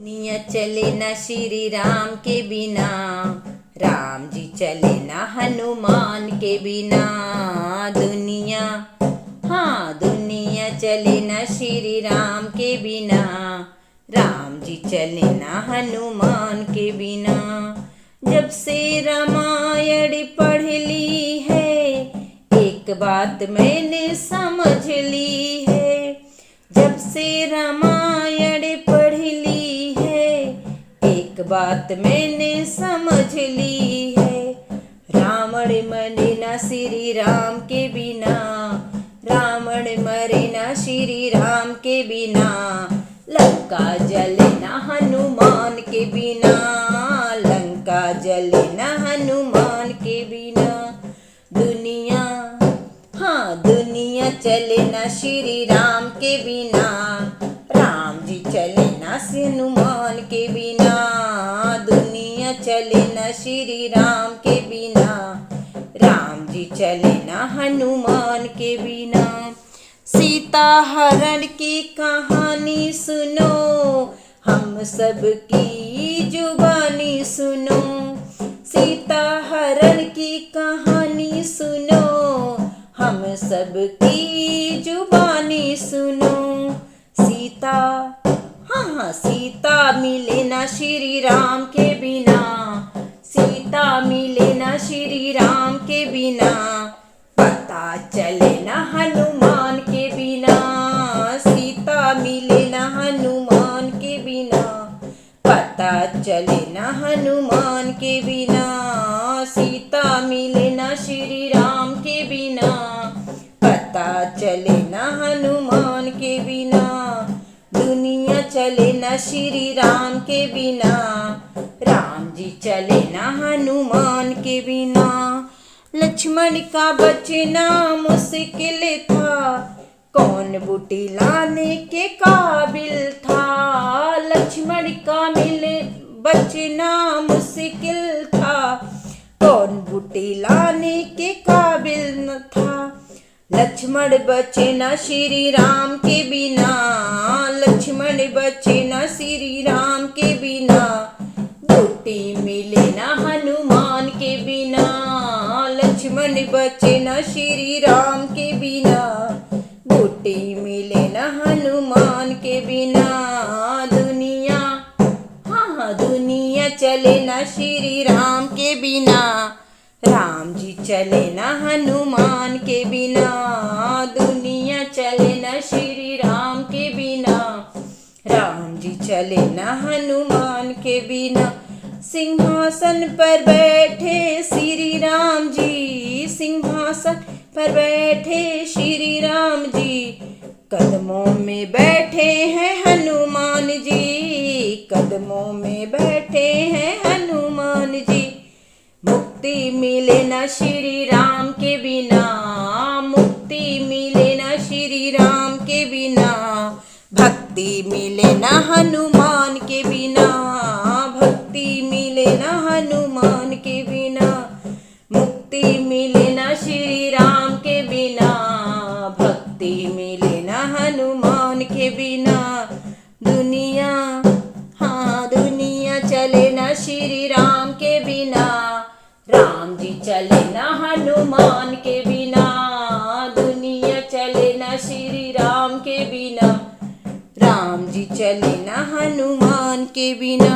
दुनिया चले ना श्री राम के बिना, राम जी चले ना हनुमान के बिना। दुनिया, हाँ दुनिया चले ना श्री राम के बिना, राम जी चले ना हनुमान के बिना। जब से रामायण पढ़ ली है, एक बात मैंने समझ ली है। जब से रामायण पढ़ ली है, एक बात मैंने समझ ली है। रावण मरे ना श्री राम के बिना, रावण मरे ना श्री राम के बिना। लंका जले ना हनुमान के बिना, लंका जले ना हनुमान के बिना। दुनिया, हाँ दुनिया चले ना श्री राम के बिना, राम जी चले ना हनुमान के बिना। दुनिया चले ना श्री राम के बिना, राम जी चले ना हनुमान के बिना। सीता हरण की कहानी सुनो, हम सब की जुबानी सुनो। सीता हरण की कहानी सुनो, हम सब की जुबानी सुनो। सीता, हाँ सीता मिले ना श्री राम के बिना, सीता मिले ना श्री राम के बिना। पता चले ना हनुमान के बिना, सीता मिले ना हनुमान के बिना। पता चले ना हनुमान के बिना, सीता मिले ना श्री राम के बिना। पता चले ना हनुमान के बिना। दुनिया चले ना श्री राम के बिना, राम जी चले ना हनुमान के बिना। लक्ष्मण का बचना मुश्किल था, कौन बूटी लाने के काबिल था। लक्ष्मण का बचना मुश्किल था, कौन बूटी लाने के काबिल न था। लक्ष्मण बचे ना श्री राम के बिना, लक्ष्मण बचे ना श्री राम के बिना। बूटी मिले ना हनुमान के बिना, लक्ष्मण बचे ना श्री राम के बिना। बूटी मिले ना हनुमान के बिना। दुनिया, हाँ दुनिया चले ना श्री राम के बिना, राम जी चले ना हनुमान के बिना। दुनिया चले ना श्री राम के बिना, राम जी चले ना हनुमान के बिना। सिंहासन पर बैठे श्री राम जी, सिंहासन पर बैठे श्री राम जी। कदमों में बैठे हैं हनुमान जी, कदमों में बैठे हैं हनुमान जी। मुक्ति मिले ना श्री राम के बिना, मुक्ति मिले ना श्री राम के बिना। भक्ति मिले ना हनुमान के बिना, भक्ति मिले ना हनुमान के बिना। मुक्ति मिले ना श्री राम के बिना, भक्ति मिले ना हनुमान के बिना। दुनिया, हाँ दुनिया चले ना श्री राम के बिना, राम जी चले ना हनुमान के बिना। दुनिया चले ना श्री राम के बिना, राम जी चले ना हनुमान के बिना।